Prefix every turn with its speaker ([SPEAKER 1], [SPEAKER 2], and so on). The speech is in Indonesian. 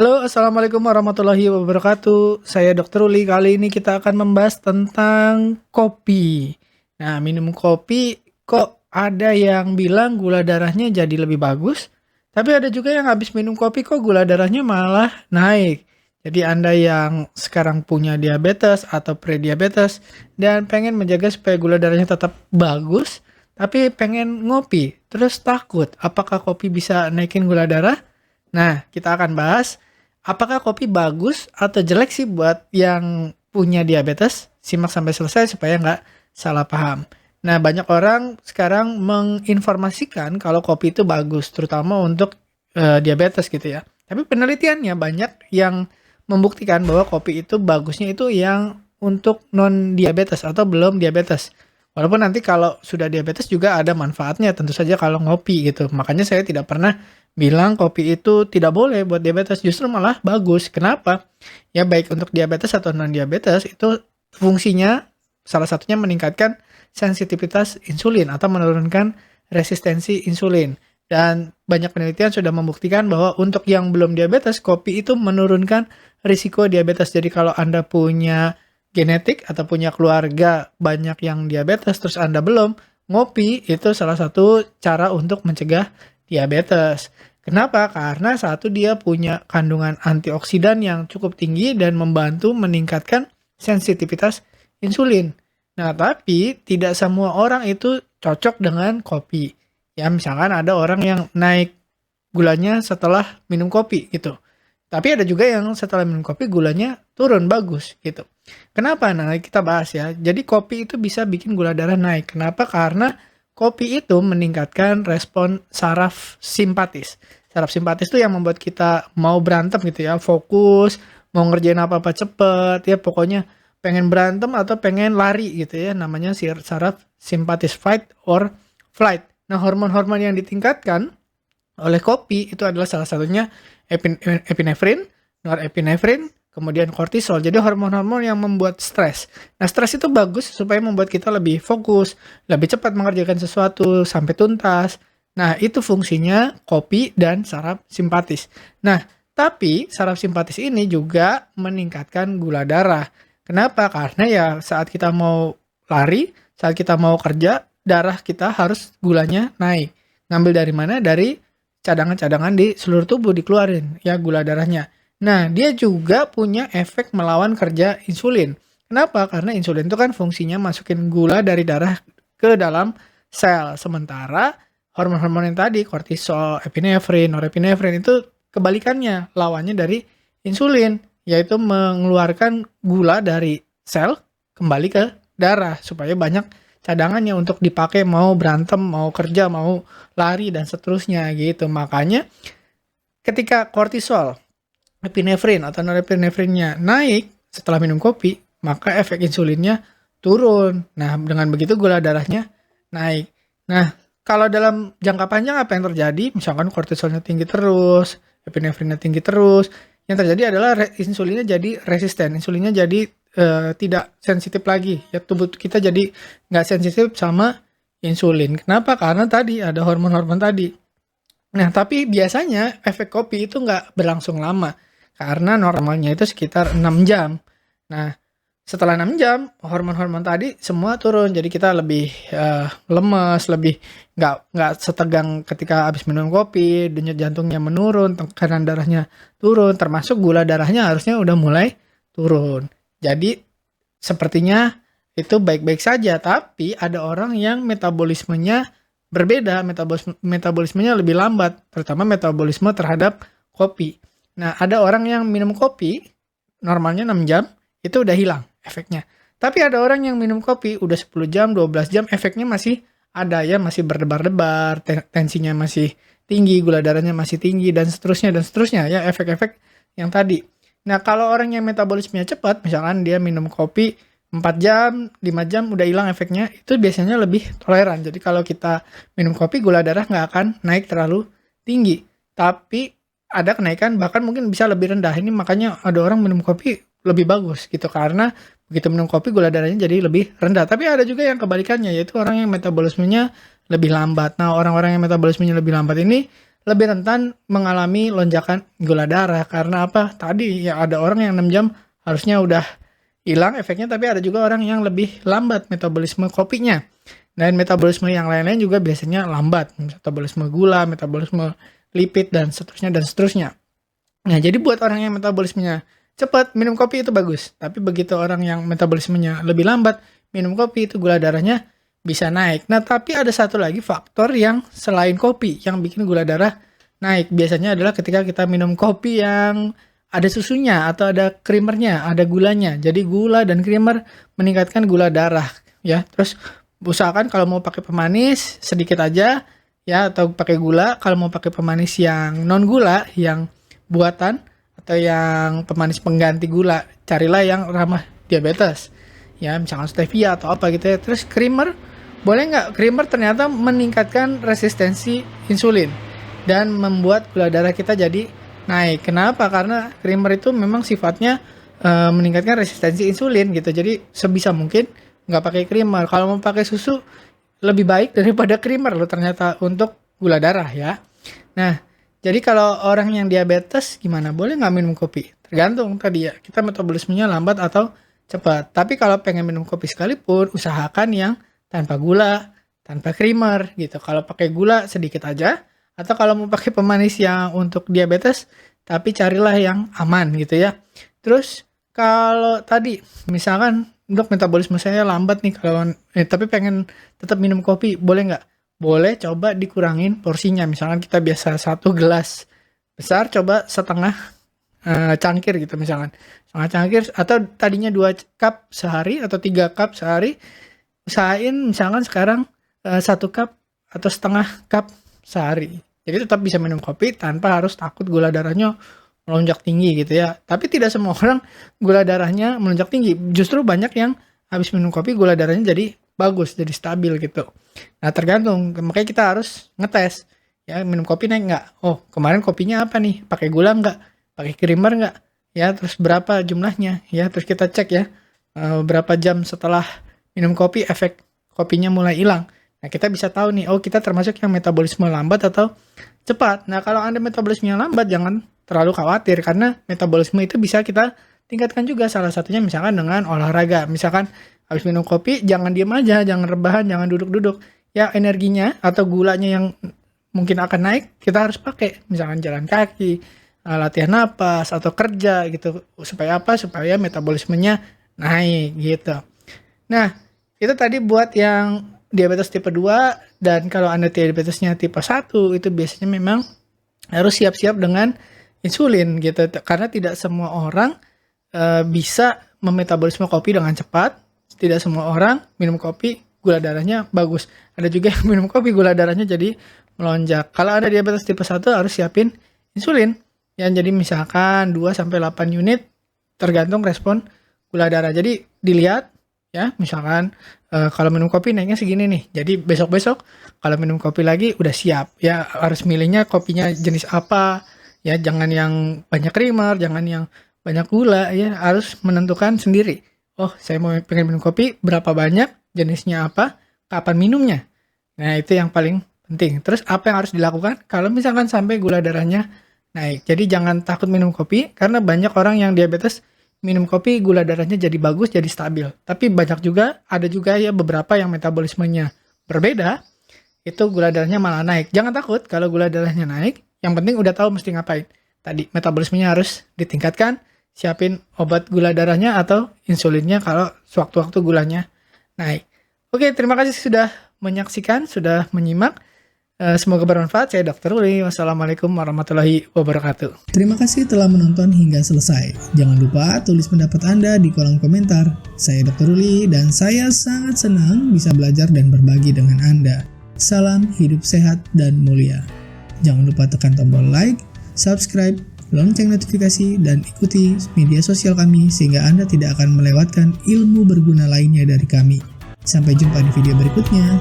[SPEAKER 1] Halo, Assalamualaikum warahmatullahi wabarakatuh. Saya Dr. Uli. Kali ini kita akan membahas tentang kopi. Nah, minum kopi kok ada yang bilang gula darahnya jadi lebih bagus, tapi ada juga yang habis minum kopi kok gula darahnya malah naik. Jadi Anda yang sekarang punya diabetes atau prediabetes dan pengen menjaga supaya gula darahnya tetap bagus, tapi pengen ngopi, terus takut apakah kopi bisa naikin gula darah? Nah, kita akan bahas apakah kopi bagus atau jelek sih buat yang punya diabetes? Simak sampai selesai supaya nggak salah paham. Nah, banyak orang sekarang menginformasikan kalau kopi itu bagus, terutama untuk diabetes gitu ya. Tapi penelitiannya banyak yang membuktikan bahwa kopi itu bagusnya itu yang untuk non diabetes atau belum diabetes. Walaupun nanti kalau sudah diabetes juga ada manfaatnya tentu saja kalau ngopi gitu. Makanya saya tidak pernah bilang kopi itu tidak boleh buat diabetes, justru malah bagus. Kenapa? Ya baik untuk diabetes atau non-diabetes itu fungsinya salah satunya meningkatkan sensitivitas insulin atau menurunkan resistensi insulin. Dan banyak penelitian sudah membuktikan bahwa untuk yang belum diabetes, kopi itu menurunkan risiko diabetes. Jadi kalau Anda punya genetik atau punya keluarga banyak yang diabetes, terus Anda belum, ngopi itu salah satu cara untuk mencegah diabetes. Kenapa? Karena satu dia punya kandungan antioksidan yang cukup tinggi dan membantu meningkatkan sensitivitas insulin. Nah, tapi tidak semua orang itu cocok dengan kopi. Ya, misalkan ada orang yang naik gulanya setelah minum kopi gitu. Tapi ada juga yang setelah minum kopi gulanya turun bagus gitu. Kenapa? Nah, kita bahas ya. Jadi kopi itu bisa bikin gula darah naik. Kenapa? Karena kopi itu meningkatkan respon saraf simpatis. Saraf simpatis itu yang membuat kita mau berantem gitu ya, fokus, mau ngerjain apa-apa cepet ya, pokoknya pengen berantem atau pengen lari gitu ya, namanya saraf simpatis, fight or flight. Nah, hormon-hormon yang ditingkatkan oleh kopi itu adalah salah satunya epinefrin, norepinefrin, kemudian kortisol. Jadi hormon-hormon yang membuat stres. Nah, stres itu bagus supaya membuat kita lebih fokus, lebih cepat mengerjakan sesuatu sampai tuntas. Nah, itu fungsinya kopi dan saraf simpatis. Nah, tapi saraf simpatis ini juga meningkatkan gula darah. Kenapa? Karena ya saat kita mau lari, saat kita mau kerja, darah kita harus gulanya naik. Ngambil dari mana? Dari cadangan-cadangan di seluruh tubuh dikeluarin ya gula darahnya. Nah, dia juga punya efek melawan kerja insulin. Kenapa? Karena insulin itu kan fungsinya masukin gula dari darah ke dalam sel. Sementara hormon-hormon yang tadi, kortisol, epinefrin, norepinefrin itu kebalikannya, lawannya dari insulin, yaitu mengeluarkan gula dari sel kembali ke darah supaya banyak cadangannya untuk dipakai mau berantem, mau kerja, mau lari dan seterusnya gitu. Makanya ketika kortisol, epinefrin atau norepinefrinnya naik setelah minum kopi, maka efek insulinnya turun. Nah, dengan begitu gula darahnya naik. Nah, kalau dalam jangka panjang apa yang terjadi? Misalkan kortisolnya tinggi terus, epinefrinnya tinggi terus, yang terjadi adalah insulinnya jadi resisten, insulinnya jadi tidak sensitif lagi. Ya, tubuh kita jadi nggak sensitif sama insulin. Kenapa? Karena tadi ada hormon-hormon tadi. Nah, tapi biasanya efek kopi itu nggak berlangsung lama, karena normalnya itu sekitar 6 jam. Nah, setelah 6 jam, hormon-hormon tadi semua turun, jadi kita lebih lemes, lebih nggak setegang ketika habis minum kopi, denyut jantungnya menurun, tekanan darahnya turun, termasuk gula darahnya harusnya udah mulai turun. Jadi, sepertinya itu baik-baik saja, tapi ada orang yang metabolismenya berbeda, metabolismenya lebih lambat, terutama metabolisme terhadap kopi. Nah, ada orang yang minum kopi, normalnya 6 jam, itu udah hilang efeknya. Tapi ada orang yang minum kopi udah 10 jam, 12 jam, efeknya masih ada ya, masih berdebar-debar, tensinya masih tinggi, gula darahnya masih tinggi, dan seterusnya ya, efek-efek yang tadi. Nah, kalau orang yang metabolismenya cepat, misalkan dia minum kopi 4 jam, 5 jam udah hilang efeknya, itu biasanya lebih toleran. Jadi kalau kita minum kopi, gula darah nggak akan naik terlalu tinggi. Tapi ada kenaikan, bahkan mungkin bisa lebih rendah. Ini makanya ada orang minum kopi lebih bagus gitu, karena begitu minum kopi gula darahnya jadi lebih rendah. Tapi ada juga yang kebalikannya, yaitu orang yang metabolismenya lebih lambat. Nah, orang-orang yang metabolismenya lebih lambat ini lebih rentan mengalami lonjakan gula darah. Karena apa? Tadi ya ada orang yang 6 jam harusnya udah hilang efeknya, tapi ada juga orang yang lebih lambat metabolisme kopinya. Dan metabolisme yang lain-lain juga biasanya lambat. Metabolisme gula, metabolisme lipid, dan seterusnya dan seterusnya. Nah, jadi buat orang yang metabolismenya cepat, minum kopi itu bagus. Tapi begitu orang yang metabolismenya lebih lambat, minum kopi itu gula darahnya bisa naik. Nah, tapi ada satu lagi faktor yang selain kopi yang bikin gula darah naik. Biasanya adalah ketika kita minum kopi yang ada susunya atau ada creamernya, ada gulanya. Jadi gula dan creamer meningkatkan gula darah, ya. Terus usahakan kalau mau pakai pemanis sedikit aja, ya, atau pakai gula. Kalau mau pakai pemanis yang non gula, yang buatan atau yang pemanis pengganti gula, carilah yang ramah diabetes, ya, misalkan stevia atau apa gitu ya. Terus creamer, boleh nggak? Creamer ternyata meningkatkan resistensi insulin dan membuat gula darah kita jadi naik. Kenapa? Karena creamer itu memang sifatnya meningkatkan resistensi insulin gitu. Jadi sebisa mungkin nggak pakai creamer. Kalau mau pakai susu lebih baik daripada creamer loh ternyata untuk gula darah, ya. Nah, jadi kalau orang yang diabetes gimana? Boleh nggak minum kopi? Tergantung tadi ya, kita metabolismenya lambat atau cepat. Tapi kalau pengen minum kopi sekalipun, usahakan yang tanpa gula, tanpa creamer gitu. Kalau pakai gula sedikit aja, atau kalau mau pakai pemanis yang untuk diabetes, tapi carilah yang aman gitu ya. Terus kalau tadi misalkan untuk metabolisme saya lambat nih, kalau tapi pengen tetap minum kopi, boleh nggak? Boleh, coba dikurangin porsinya. Misalkan kita biasa 1 gelas besar, coba setengah cangkir gitu misalkan. Setengah cangkir, atau tadinya 2 cup sehari atau 3 cup sehari. Usahain misalkan sekarang 1 cup atau setengah cup sehari. Jadi tetap bisa minum kopi tanpa harus takut gula darahnya melonjak tinggi gitu ya. Tapi tidak semua orang gula darahnya melonjak tinggi. Justru banyak yang habis minum kopi gula darahnya jadi bagus, jadi stabil gitu. Nah, tergantung. Makanya kita harus ngetes. Ya, minum kopi naik nggak? Oh, kemarin kopinya apa nih? Pakai gula nggak? Pakai creamer nggak? Ya, terus berapa jumlahnya? Ya, terus kita cek ya. Berapa jam setelah minum kopi efek kopinya mulai hilang. Nah, kita bisa tahu nih, oh kita termasuk yang metabolisme lambat atau cepat. Nah, kalau Anda metabolismenya lambat, jangan terlalu khawatir. Karena metabolisme itu bisa kita tingkatkan juga. Salah satunya misalkan dengan olahraga. Misalkan habis minum kopi, jangan diem aja, jangan rebahan, jangan duduk-duduk. Ya, energinya atau gulanya yang mungkin akan naik, kita harus pakai. Misalkan jalan kaki, latihan napas, atau kerja gitu. Supaya apa? Supaya metabolismenya naik gitu. Nah, itu tadi buat yang diabetes tipe 2. Dan kalau Anda diabetesnya tipe 1, itu biasanya memang harus siap-siap dengan insulin gitu. Karena tidak semua orang bisa memetabolisme kopi dengan cepat. Tidak semua orang minum kopi gula darahnya bagus. Ada juga yang minum kopi gula darahnya jadi melonjak. Kalau ada diabetes tipe 1 harus siapin insulin. Yang jadi misalkan 2-8 unit tergantung respon gula darah. Jadi dilihat ya, misalkan kalau minum kopi naiknya segini nih. Jadi besok-besok kalau minum kopi lagi udah siap. Ya, harus milihnya kopinya jenis apa. Ya, jangan yang banyak creamer, jangan yang banyak gula ya, harus menentukan sendiri. Oh, saya mau pengen minum kopi, berapa banyak, jenisnya apa, kapan minumnya. Nah, itu yang paling penting. Terus apa yang harus dilakukan kalau misalkan sampai gula darahnya naik. Jadi jangan takut minum kopi, karena banyak orang yang diabetes minum kopi gula darahnya jadi bagus, jadi stabil. Tapi banyak juga, ada juga ya beberapa yang metabolismenya berbeda, itu gula darahnya malah naik. Jangan takut kalau gula darahnya naik, yang penting udah tahu mesti ngapain. Tadi metabolismenya harus ditingkatkan, siapin obat gula darahnya atau insulinnya kalau sewaktu-waktu gulanya naik. Oke, terima kasih sudah menyaksikan, sudah menyimak. Semoga bermanfaat. Saya Dr. Uli. Wassalamualaikum warahmatullahi wabarakatuh.
[SPEAKER 2] Terima kasih telah menonton hingga selesai. Jangan lupa tulis pendapat Anda di kolom komentar. Saya Dr. Uli dan saya sangat senang bisa belajar dan berbagi dengan Anda. Salam hidup sehat dan mulia. Jangan lupa tekan tombol like, subscribe, lonceng notifikasi, dan ikuti media sosial kami sehingga Anda tidak akan melewatkan ilmu berguna lainnya dari kami. Sampai jumpa di video berikutnya.